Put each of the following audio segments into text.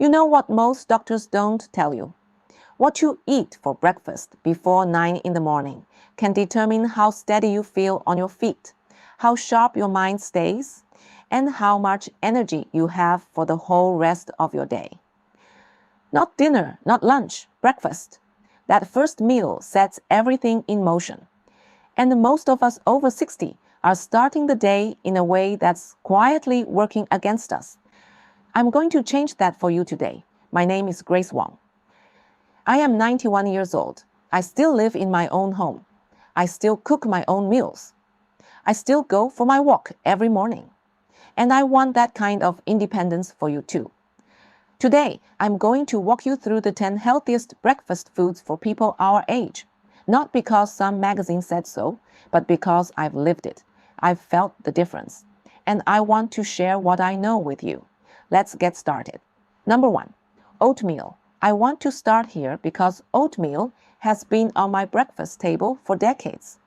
You know what most doctors don't tell you? What you eat for breakfast before 9 in the morning can determine how steady you feel on your feet, how sharp your mind stays, and how much energy you have for the whole rest of your day. Not dinner, not lunch, breakfast. That first meal sets everything in motion. And most of us over 60 are starting the day in a way that's quietly working against us. I'm going to change that for you today. My name is Grace Wong. I am 91 years old. I still live in my own home. I still cook my own meals. I still go for my walk every morning. And I want that kind of independence for you too. Today, I'm going to walk you through the 10 healthiest breakfast foods for people our age. Not because some magazine said so, but because I've lived it. I've felt the difference. And I want to share what I know with you. Let's get started. Number 1, oatmeal. I want to start here because oatmeal has been on my breakfast table for decades.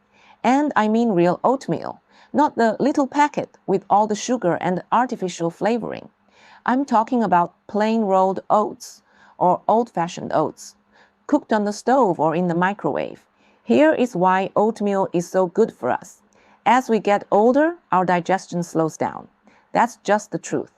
And I mean real oatmeal, not the little packet with all the sugar and artificial flavoring. I'm talking about plain rolled oats or old-fashioned oats, cooked on the stove or in the microwave. Here is why oatmeal is so good for us. As we get older, our digestion slows down. That's just the truth.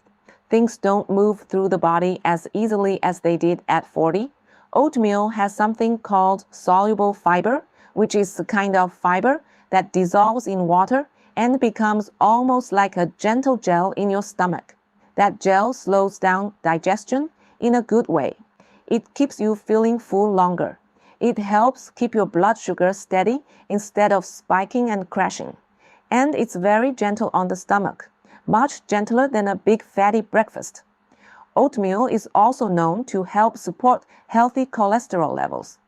Things don't move through the body as easily as they did at 40. Oatmeal has something called soluble fiber, which is a kind of fiber that dissolves in water and becomes almost like a gentle gel in your stomach. That gel slows down digestion in a good way. It keeps you feeling full longer. It helps keep your blood sugar steady instead of spiking and crashing. And it's very gentle on the stomach, much gentler than a big fatty breakfast. Oatmeal is also known to help support healthy cholesterol levels.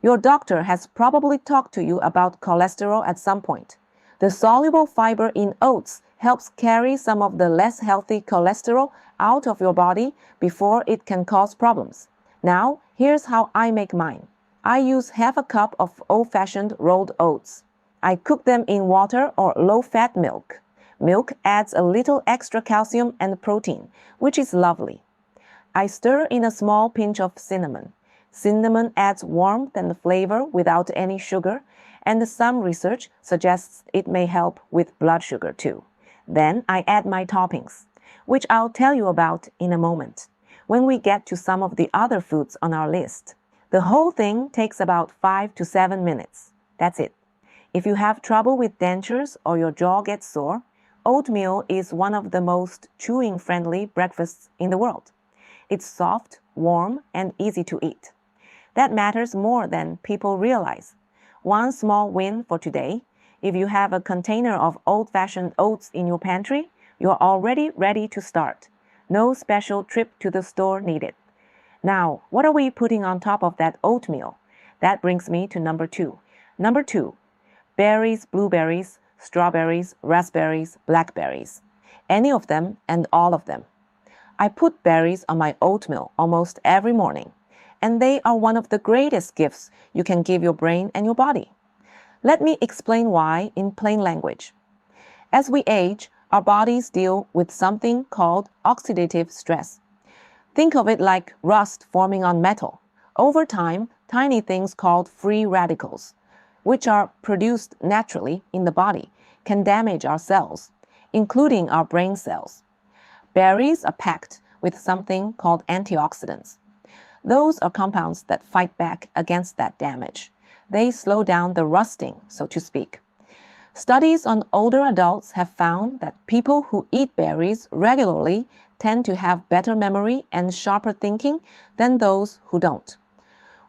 Your doctor has probably talked to you about cholesterol at some point. The soluble fiber in oats helps carry some of the less healthy cholesterol out of your body before it can cause problems. Now, here's how I make mine. I use half a cup of old-fashioned rolled oats. I cook them in water or low-fat milk. Milk adds a little extra calcium and protein, which is lovely. I stir in a small pinch of cinnamon. Cinnamon adds warmth and flavor without any sugar, and some research suggests it may help with blood sugar too. Then I add my toppings, which I'll tell you about in a moment, when we get to some of the other foods on our list. The whole thing takes about 5 to 7 minutes. That's it. If you have trouble with dentures or your jaw gets sore, oatmeal is one of the most chewing-friendly breakfasts in the world. It's soft, warm, and easy to eat. That matters more than people realize. One small win for today: if you have a container of old-fashioned oats in your pantry, you're already ready to start. No special trip to the store needed. Now, what are we putting on top of that oatmeal? That brings me to number 2. Number 2, berries, blueberries, strawberries, raspberries, blackberries. Any of them and all of them. I put berries on my oatmeal almost every morning, and they are one of the greatest gifts you can give your brain and your body. Let me explain why in plain language. As we age, our bodies deal with something called oxidative stress. Think of it like rust forming on metal. Over time, tiny things called free radicals, which are produced naturally in the body, can damage our cells, including our brain cells. Berries are packed with something called antioxidants. Those are compounds that fight back against that damage. They slow down the rusting, so to speak. Studies on older adults have found that people who eat berries regularly tend to have better memory and sharper thinking than those who don't.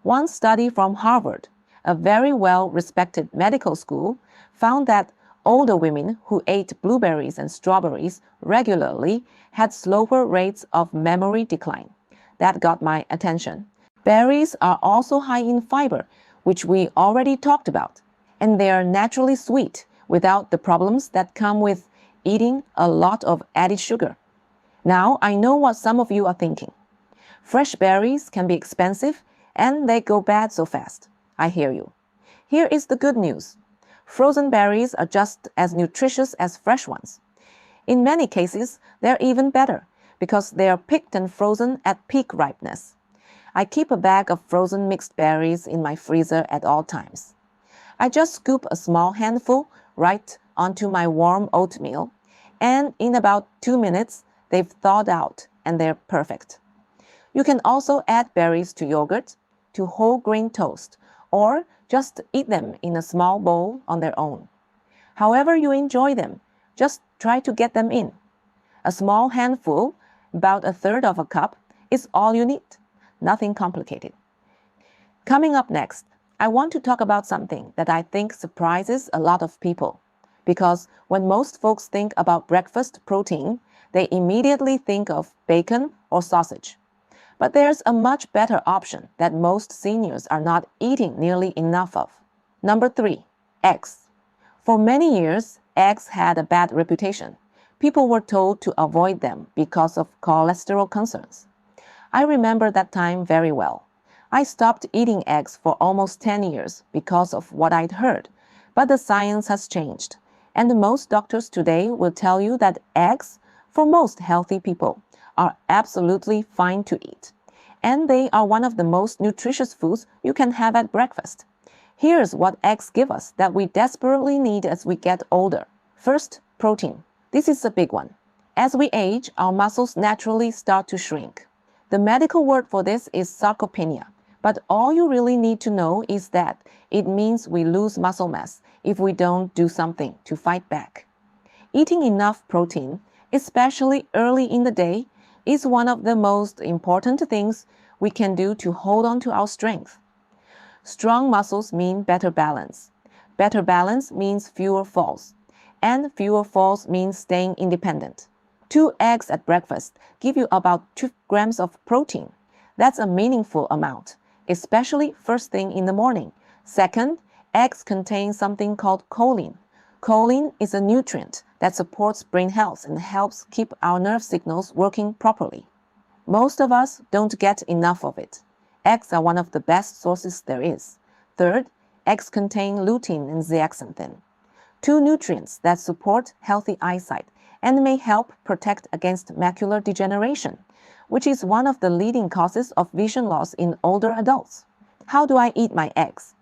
One study from Harvard, a very well-respected medical school, found that older women who ate blueberries and strawberries regularly had slower rates of memory decline. That got my attention. Berries are also high in fiber, which we already talked about, and they are naturally sweet without the problems that come with eating a lot of added sugar. Now, I know what some of you are thinking. Fresh berries can be expensive and they go bad so fast. I hear you. Here is the good news. Frozen berries are just as nutritious as fresh ones. In many cases, they're even better because they are picked and frozen at peak ripeness. I keep a bag of frozen mixed berries in my freezer at all times. I just scoop a small handful right onto my warm oatmeal, and in about 2 minutes, they've thawed out and they're perfect. You can also add berries to yogurt, to whole grain toast, or just eat them in a small bowl on their own. However you enjoy them, just try to get them in. A small handful, about a third of a cup, is all you need. Nothing complicated. Coming up next, I want to talk about something that I think surprises a lot of people. Because when most folks think about breakfast protein, they immediately think of bacon or sausage. But there's a much better option that most seniors are not eating nearly enough of. Number 3, eggs. For many years, eggs had a bad reputation. People were told to avoid them because of cholesterol concerns. I remember that time very well. I stopped eating eggs for almost 10 years because of what I'd heard, but the science has changed, and most doctors today will tell you that eggs, for most healthy people, are absolutely fine to eat, and they are one of the most nutritious foods you can have at breakfast. Here's what eggs give us that we desperately need as we get older. First, protein. This is a big one. As we age, our muscles naturally start to shrink. The medical word for this is sarcopenia, but all you really need to know is that it means we lose muscle mass if we don't do something to fight back. Eating enough protein, especially early in the day, is one of the most important things we can do to hold on to our strength. Strong muscles mean better balance. Better balance means fewer falls, and fewer falls means staying independent. 2 eggs at breakfast give you about 2 grams of protein. That's a meaningful amount, especially first thing in the morning. Second, eggs contain something called choline. Choline is a nutrient that supports brain health and helps keep our nerve signals working properly. Most of us don't get enough of it. Eggs are one of the best sources there is. Third, eggs contain lutein and zeaxanthin, 2 nutrients that support healthy eyesight and may help protect against macular degeneration, which is one of the leading causes of vision loss in older adults. How do I eat my eggs?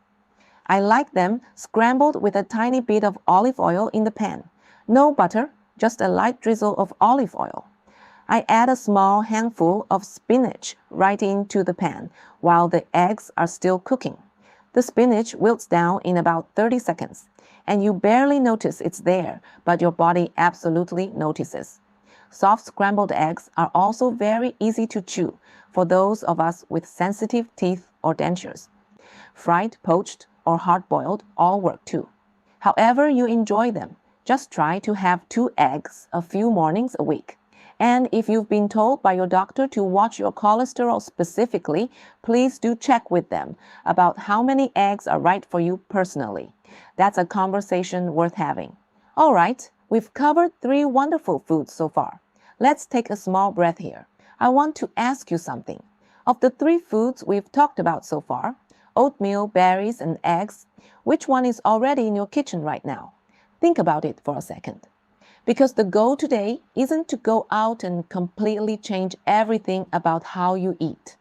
I like them scrambled with a tiny bit of olive oil in the pan. No butter, just a light drizzle of olive oil. I add a small handful of spinach right into the pan while the eggs are still cooking. The spinach wilts down in about 30 seconds, and you barely notice it's there, but your body absolutely notices. Soft scrambled eggs are also very easy to chew for those of us with sensitive teeth or dentures. Fried, poached, or hard-boiled all work too. However you enjoy them, just try to have 2 eggs a few mornings a week. And if you've been told by your doctor to watch your cholesterol specifically, please do check with them about how many eggs are right for you personally. That's a conversation worth having. All right, we've covered 3 wonderful foods so far. Let's take a small breath here. I want to ask you something. Of the 3 foods we've talked about so far, oatmeal, berries, and eggs, which one is already in your kitchen right now? Think about it for a second. Because the goal today isn't to go out and completely change everything about how you eat.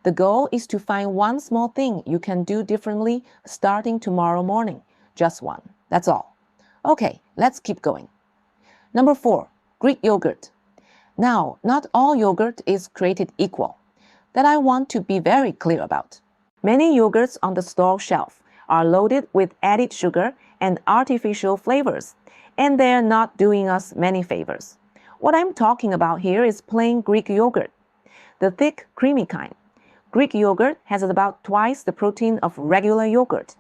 The goal is to find one small thing you can do differently starting tomorrow morning. Just one. That's all. Okay, let's keep going. Number 4, Greek yogurt. Now, not all yogurt is created equal. That I want to be very clear about. Many yogurts on the store shelf are loaded with added sugar and artificial flavors, and they're not doing us many favors. What I'm talking about here is plain Greek yogurt, the thick, creamy kind. Greek yogurt has about twice the protein of regular yogurt.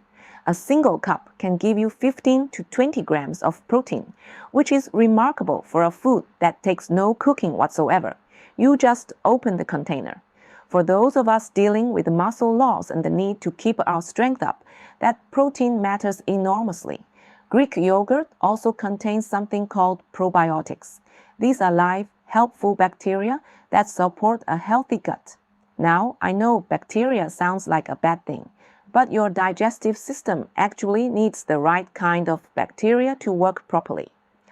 A single cup can give you 15 to 20 grams of protein, which is remarkable for a food that takes no cooking whatsoever. You just open the container. For those of us dealing with muscle loss and the need to keep our strength up, that protein matters enormously. Greek yogurt also contains something called probiotics. These are live, helpful bacteria that support a healthy gut. Now, I know bacteria sounds like a bad thing, but your digestive system actually needs the right kind of bacteria to work properly.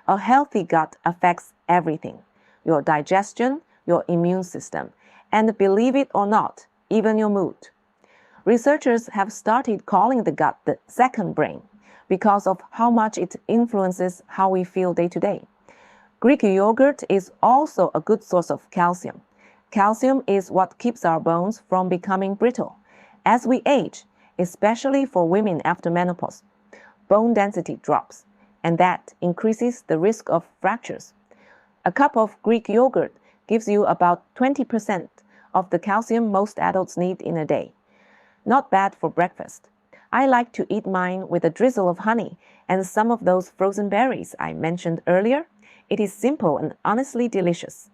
A healthy gut affects everything: your digestion, your immune system, and believe it or not, even your mood. Researchers have started calling the gut the second brain because of how much it influences how we feel day to day. Greek yogurt is also a good source of calcium. Calcium is what keeps our bones from becoming brittle. As we age, especially for women after menopause, bone density drops, and that increases the risk of fractures. A cup of Greek yogurt gives you about 20% of the calcium most adults need in a day. Not bad for breakfast. I like to eat mine with a drizzle of honey and some of those frozen berries I mentioned earlier. It is simple and honestly delicious.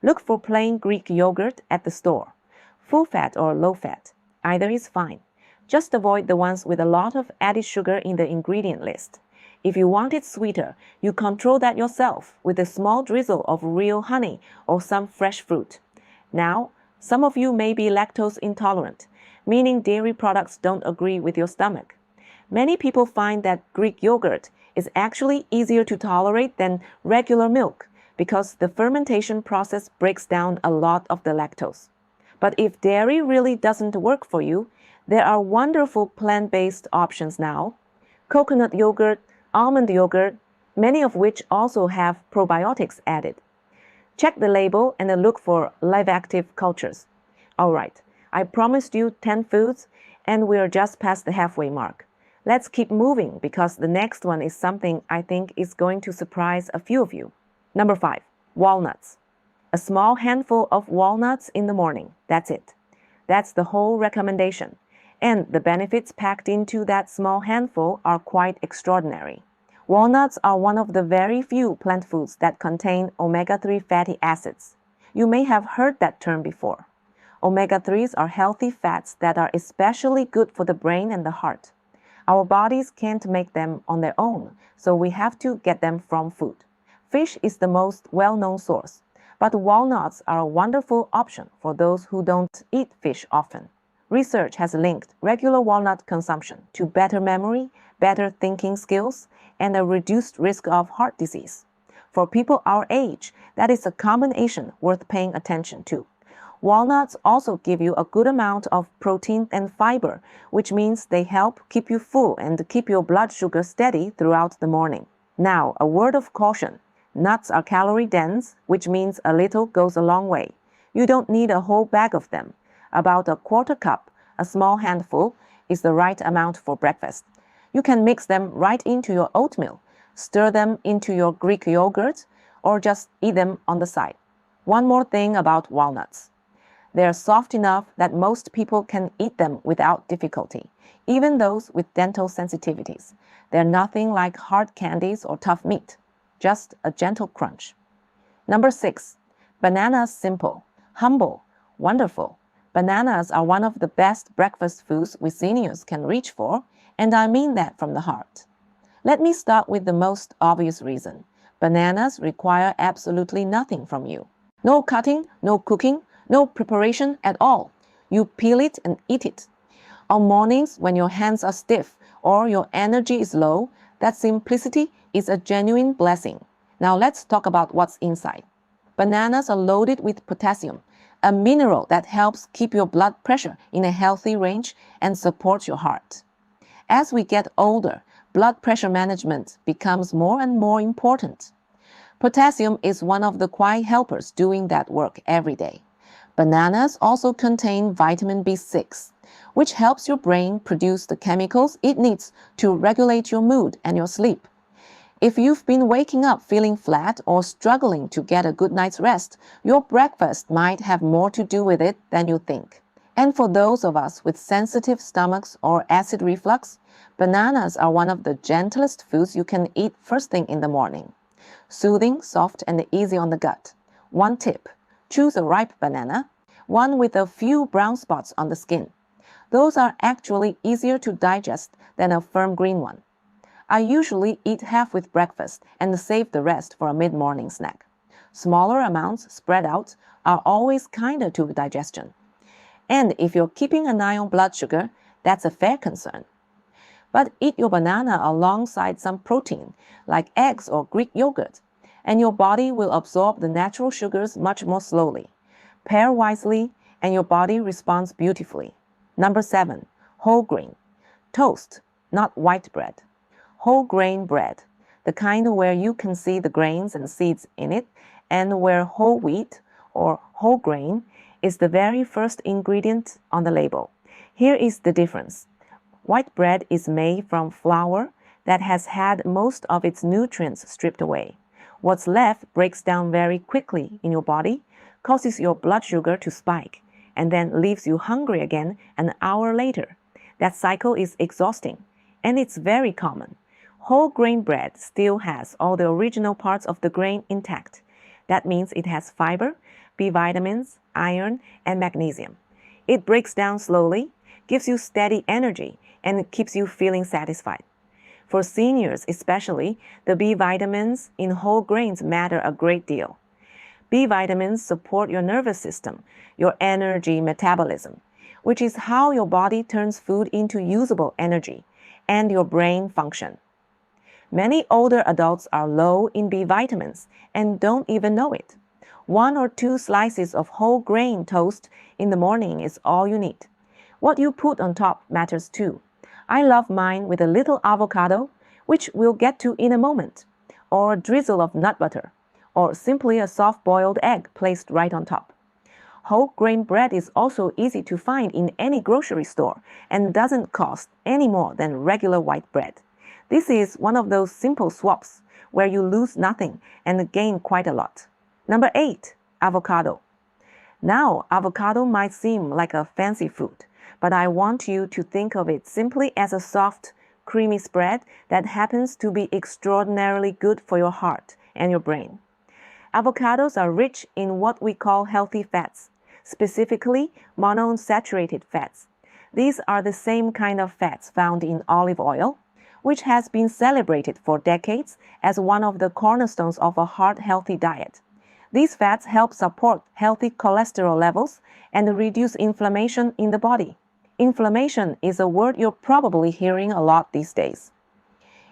Look for plain Greek yogurt at the store. Full fat or low fat, either is fine. Just avoid the ones with a lot of added sugar in the ingredient list. If you want it sweeter, you control that yourself with a small drizzle of real honey or some fresh fruit. Now, some of you may be lactose intolerant, meaning dairy products don't agree with your stomach. Many people find that Greek yogurt is actually easier to tolerate than regular milk because the fermentation process breaks down a lot of the lactose. But if dairy really doesn't work for you, there are wonderful plant-based options now. Coconut yogurt, almond yogurt, many of which also have probiotics added. Check the label and look for live-active cultures. All right, I promised you 10 foods, and we're just past the halfway mark. Let's keep moving because the next one is something I think is going to surprise a few of you. Number 5, walnuts. A small handful of walnuts in the morning, that's it. That's the whole recommendation. And the benefits packed into that small handful are quite extraordinary. Walnuts are one of the very few plant foods that contain omega-3 fatty acids. You may have heard that term before. Omega-3s are healthy fats that are especially good for the brain and the heart. Our bodies can't make them on their own, so we have to get them from food. Fish is the most well-known source, but walnuts are a wonderful option for those who don't eat fish often. Research has linked regular walnut consumption to better memory, better thinking skills, and a reduced risk of heart disease. For people our age, that is a combination worth paying attention to. Walnuts also give you a good amount of protein and fiber, which means they help keep you full and keep your blood sugar steady throughout the morning. Now, a word of caution. Nuts are calorie dense, which means a little goes a long way. You don't need a whole bag of them. About a quarter cup, a small handful, is the right amount for breakfast. You can mix them right into your oatmeal, stir them into your Greek yogurt, or just eat them on the side. One more thing about walnuts. They're soft enough that most people can eat them without difficulty, even those with dental sensitivities. They're nothing like hard candies or tough meat, just a gentle crunch. Number 6, bananas simple, humble, wonderful. Bananas are one of the best breakfast foods we seniors can reach for, and I mean that from the heart. Let me start with the most obvious reason. Bananas require absolutely nothing from you. No cutting, no cooking, no preparation at all. You peel it and eat it. On mornings when your hands are stiff or your energy is low, that simplicity is a genuine blessing. Now let's talk about what's inside. Bananas are loaded with potassium, a mineral that helps keep your blood pressure in a healthy range and supports your heart. As we get older, blood pressure management becomes more and more important. Potassium is one of the quiet helpers doing that work every day. Bananas also contain vitamin B6, which helps your brain produce the chemicals it needs to regulate your mood and your sleep. If you've been waking up feeling flat or struggling to get a good night's rest, your breakfast might have more to do with it than you think. And for those of us with sensitive stomachs or acid reflux, bananas are one of the gentlest foods you can eat first thing in the morning. Soothing, soft, and easy on the gut. One tip: choose a ripe banana, one with a few brown spots on the skin. Those are actually easier to digest than a firm green one. I usually eat half with breakfast and save the rest for a mid-morning snack. Smaller amounts spread out are always kinder to digestion. And if you're keeping an eye on blood sugar, that's a fair concern. But eat your banana alongside some protein, like eggs or Greek yogurt. and your body will absorb the natural sugars much more slowly. Pair wisely, and your body responds beautifully. Number 7, whole grain. Toast, not white bread. Whole grain bread, the kind where you can see the grains and seeds in it, and where whole wheat or whole grain is the very first ingredient on the label. Here is the difference. White bread is made from flour that has had most of its nutrients stripped away. What's left breaks down very quickly in your body, causes your blood sugar to spike, and then leaves you hungry again an hour later. That cycle is exhausting, and it's very common. Whole grain bread still has all the original parts of the grain intact. That means it has fiber, B vitamins, iron, and magnesium. It breaks down slowly, gives you steady energy, and keeps you feeling satisfied. For seniors especially, the B vitamins in whole grains matter a great deal. B vitamins support your nervous system, your energy metabolism, which is how your body turns food into usable energy, and your brain function. Many older adults are low in B vitamins and don't even know it. 1 or 2 slices of whole grain toast in the morning is all you need. What you put on top matters too. I love mine with a little avocado, which we'll get to in a moment, or a drizzle of nut butter, or simply a soft-boiled egg placed right on top. Whole grain bread is also easy to find in any grocery store and doesn't cost any more than regular white bread. This is one of those simple swaps where you lose nothing and gain quite a lot. Number 8, avocado. Now, avocado might seem like a fancy food, but I want you to think of it simply as a soft, creamy spread that happens to be extraordinarily good for your heart and your brain. Avocados are rich in what we call healthy fats, specifically monounsaturated fats. These are the same kind of fats found in olive oil, which has been celebrated for decades as one of the cornerstones of a heart-healthy diet. These fats help support healthy cholesterol levels and reduce inflammation in the body. Inflammation is a word you're probably hearing a lot these days.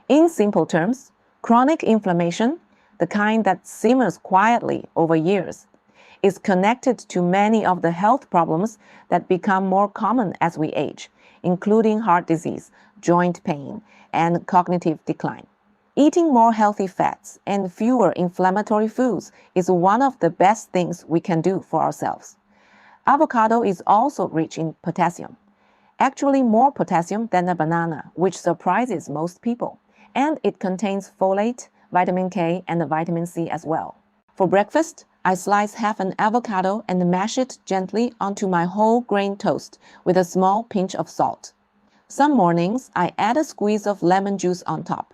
In simple terms, chronic inflammation, the kind that simmers quietly over years, is connected to many of the health problems that become more common as we age, including heart disease, joint pain, and cognitive decline. Eating more healthy fats and fewer inflammatory foods is one of the best things we can do for ourselves. Avocado is also rich in potassium, actually more potassium than a banana, which surprises most people, and it contains folate, vitamin K, and vitamin C as well. For breakfast, I slice half an avocado and mash it gently onto my whole grain toast with a small pinch of salt. Some mornings, I add a squeeze of lemon juice on top.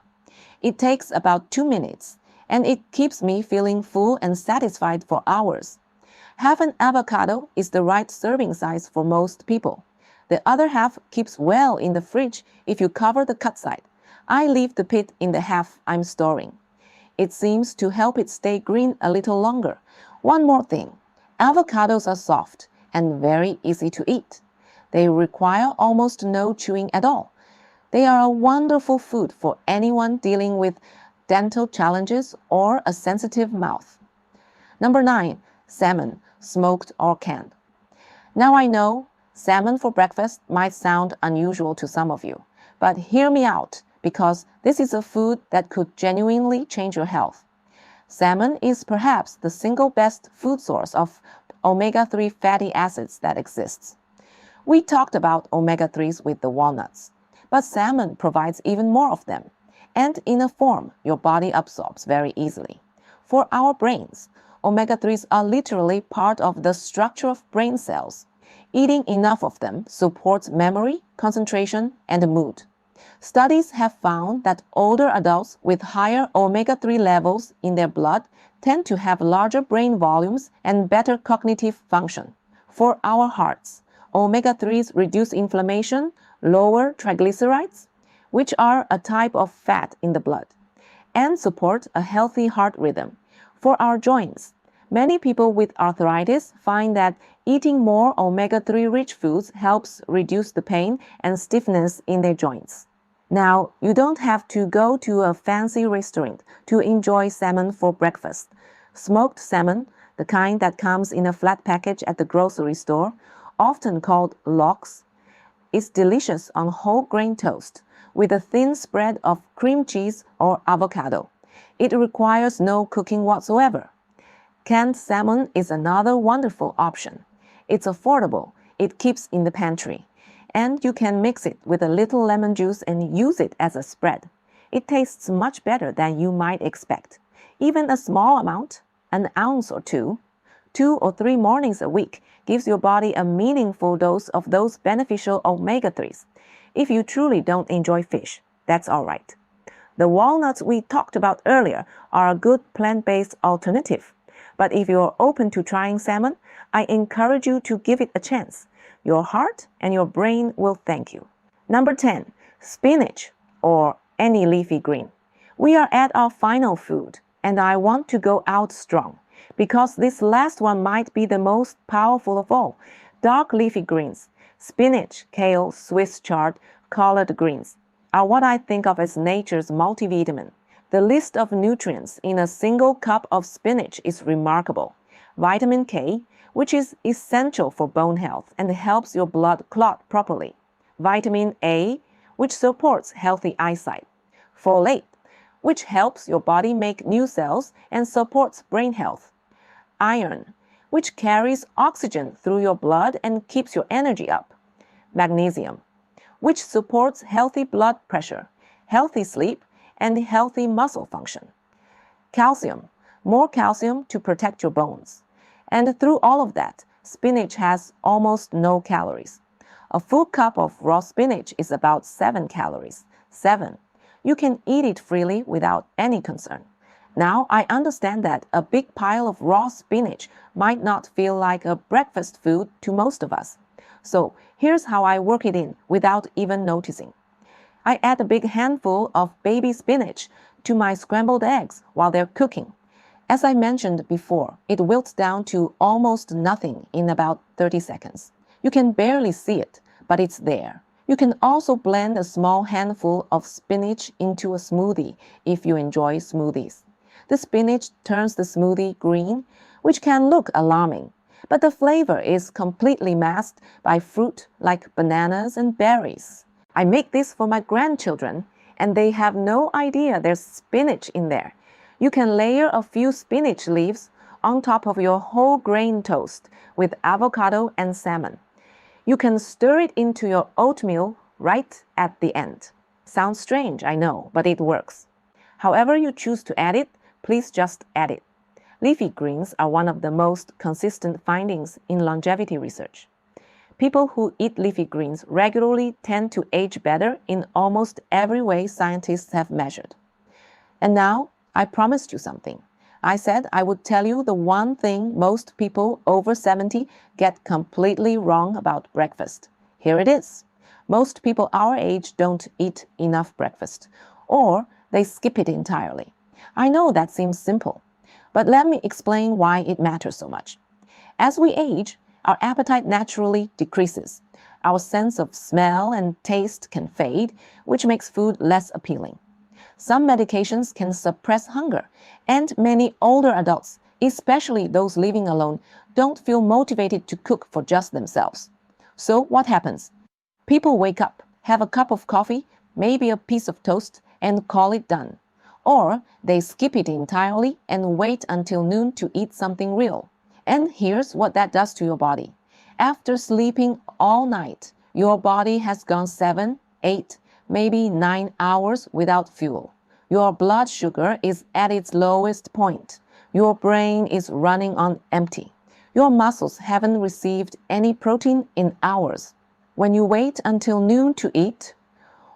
It takes about 2 minutes, and it keeps me feeling full and satisfied for hours. Half an avocado is the right serving size for most people. The other half keeps well in the fridge if you cover the cut side. I leave the pit in the half I'm storing. It seems to help it stay green a little longer. One more thing, avocados are soft and very easy to eat. They require almost no chewing at all. They are a wonderful food for anyone dealing with dental challenges or a sensitive mouth. Number 9, salmon, smoked or canned. Now I know salmon for breakfast might sound unusual to some of you, but hear me out because this is a food that could genuinely change your health. Salmon is perhaps the single best food source of omega-3 fatty acids that exists. We talked about omega-3s with the walnuts, but salmon provides even more of them, and in a form your body absorbs very easily. For our brains, omega-3s are literally part of the structure of brain cells. Eating enough of them supports memory, concentration, and mood. Studies have found that older adults with higher omega-3 levels in their blood tend to have larger brain volumes and better cognitive function. For our hearts, omega-3s reduce inflammation, lower triglycerides, which are a type of fat in the blood, and support a healthy heart rhythm. For our joints, many people with arthritis find that eating more omega-3 rich foods helps reduce the pain and stiffness in their joints. Now, you don't have to go to a fancy restaurant to enjoy salmon for breakfast. Smoked salmon, the kind that comes in a flat package at the grocery store, often called lox, is delicious on whole grain toast with a thin spread of cream cheese or avocado. It requires no cooking whatsoever. Canned salmon is another wonderful option. It's affordable, it keeps in the pantry, and you can mix it with a little lemon juice and use it as a spread. It tastes much better than you might expect. Even a small amount, an ounce or 2 or 3 mornings a week, gives your body a meaningful dose of those beneficial omega-3s. If you truly don't enjoy fish, that's all right. The walnuts we talked about earlier are a good plant-based alternative. But if you're open to trying salmon, I encourage you to give it a chance. Your heart and your brain will thank you. Number 10, spinach or any leafy green. We are at our final food, and I want to go out strong, because this last one might be the most powerful of all. Dark leafy greens, spinach, kale, Swiss chard, collard greens, are what I think of as nature's multivitamin. The list of nutrients in a single cup of spinach is remarkable. Vitamin K, which is essential for bone health and helps your blood clot properly. Vitamin A, which supports healthy eyesight. Folate, which helps your body make new cells and supports brain health. Iron, which carries oxygen through your blood and keeps your energy up. Magnesium, which supports healthy blood pressure, healthy sleep, and healthy muscle function. Calcium, more calcium to protect your bones. And through all of that, spinach has almost no calories. A full cup of raw spinach is about 7 calories. 7. You can eat it freely without any concern. Now, I understand that a big pile of raw spinach might not feel like a breakfast food to most of us. So, here's how I work it in without even noticing. I add a big handful of baby spinach to my scrambled eggs while they're cooking. As I mentioned before, it wilts down to almost nothing in about 30 seconds. You can barely see it, but it's there. You can also blend a small handful of spinach into a smoothie if you enjoy smoothies. The spinach turns the smoothie green, which can look alarming, but the flavor is completely masked by fruit like bananas and berries. I make this for my grandchildren, and they have no idea there's spinach in there. You can layer a few spinach leaves on top of your whole grain toast with avocado and salmon. You can stir it into your oatmeal right at the end. Sounds strange, I know, but it works. However you choose to add it, please just add it. Leafy greens are one of the most consistent findings in longevity research. People who eat leafy greens regularly tend to age better in almost every way scientists have measured. And now, I promised you something. I said I would tell you the one thing most people over 70 get completely wrong about breakfast. Here it is. Most people our age don't eat enough breakfast, or they skip it entirely. I know that seems simple, but let me explain why it matters so much. As we age, our appetite naturally decreases. Our sense of smell and taste can fade, which makes food less appealing. Some medications can suppress hunger, and many older adults, especially those living alone, don't feel motivated to cook for just themselves. So what happens? People wake up, have a cup of coffee, maybe a piece of toast, and call it done. Or they skip it entirely and wait until noon to eat something real. And here's what that does to your body. After sleeping all night, your body has gone 7, 8, maybe 9 hours without fuel. Your blood sugar is at its lowest point. Your brain is running on empty. Your muscles haven't received any protein in hours. When you wait until noon to eat,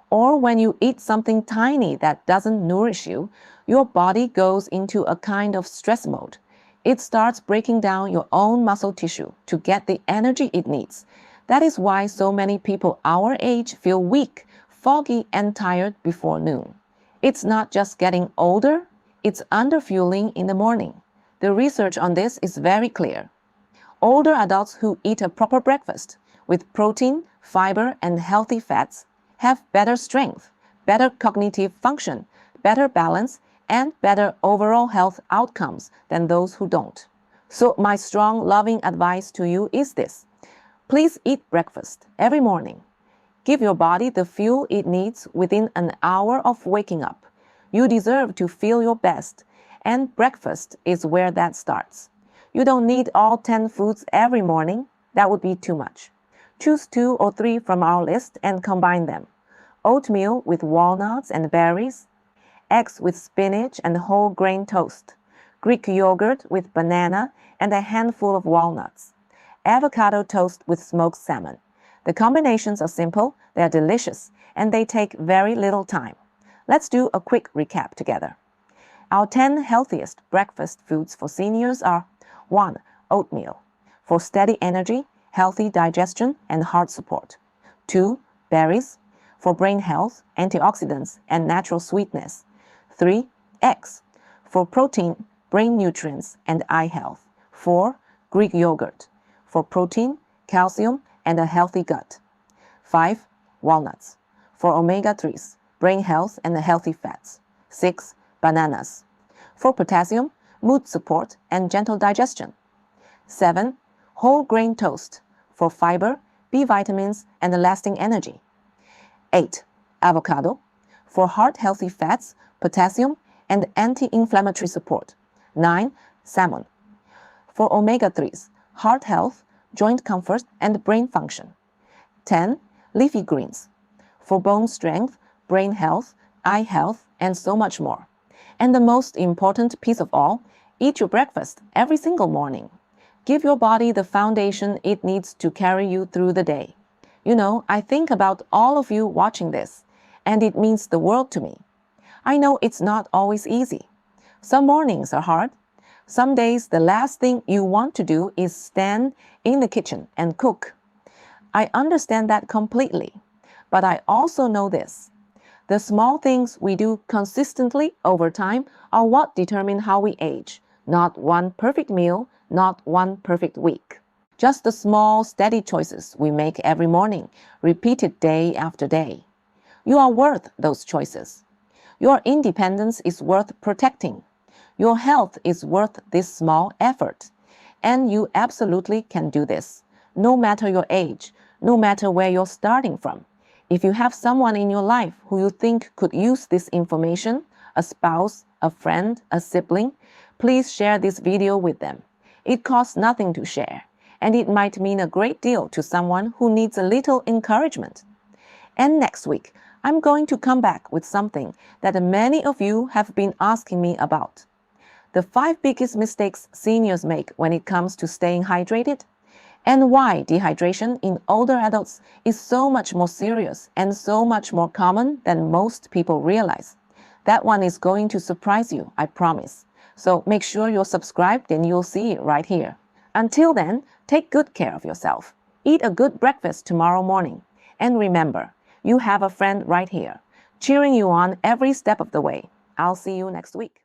or when you eat something tiny that doesn't nourish you, your body goes into a kind of stress mode. It starts breaking down your own muscle tissue to get the energy it needs. That is why so many people our age feel weak, foggy, and tired before noon. It's not just getting older, it's underfueling in the morning. The research on this is very clear. Older adults who eat a proper breakfast with protein, fiber, and healthy fats have better strength, better cognitive function, better balance, and better overall health outcomes than those who don't. So my strong, loving advice to you is this. Please eat breakfast every morning. Give your body the fuel it needs within an hour of waking up. You deserve to feel your best, and breakfast is where that starts. You don't need all 10 foods every morning. That would be too much. Choose 2 or 3 from our list and combine them. Oatmeal with walnuts and berries, eggs with spinach and whole grain toast, Greek yogurt with banana and a handful of walnuts, avocado toast with smoked salmon. The combinations are simple, they are delicious, and they take very little time. Let's do a quick recap together. Our 10 healthiest breakfast foods for seniors are 1. Oatmeal, for steady energy, healthy digestion, and heart support. 2. Berries, for brain health, antioxidants, and natural sweetness. 3. Eggs, for protein, brain nutrients, and eye health. 4. Greek yogurt, for protein, calcium, and a healthy gut. 5. Walnuts, for omega-3s, brain health, and healthy fats. 6. Bananas, for potassium, mood support, and gentle digestion. 7. Whole grain toast, for fiber, B vitamins, and lasting energy. 8. Avocado, for heart-healthy fats, potassium, and anti-inflammatory support. 9. Salmon, for omega-3s, heart health, joint comfort, and brain function. 10. Leafy greens, for bone strength, brain health, eye health, and so much more. And the most important piece of all, eat your breakfast every single morning. Give your body the foundation it needs to carry you through the day. You know, I think about all of you watching this, and it means the world to me. I know it's not always easy. Some mornings are hard. Some days the last thing you want to do is stand in the kitchen and cook. I understand that completely, but I also know this. The small things we do consistently over time are what determine how we age. Not one perfect meal, not one perfect week. Just the small, steady choices we make every morning, repeated day after day. You are worth those choices. Your independence is worth protecting. Your health is worth this small effort. And you absolutely can do this, no matter your age, no matter where you're starting from. If you have someone in your life who you think could use this information, a spouse, a friend, a sibling, please share this video with them. It costs nothing to share, and it might mean a great deal to someone who needs a little encouragement. And next week, I'm going to come back with something that many of you have been asking me about. The 5 biggest mistakes seniors make when it comes to staying hydrated, and why dehydration in older adults is so much more serious and so much more common than most people realize. That one is going to surprise you, I promise. So make sure you're subscribed and you'll see it right here. Until then, take good care of yourself. Eat a good breakfast tomorrow morning. And remember, you have a friend right here, cheering you on every step of the way. I'll see you next week.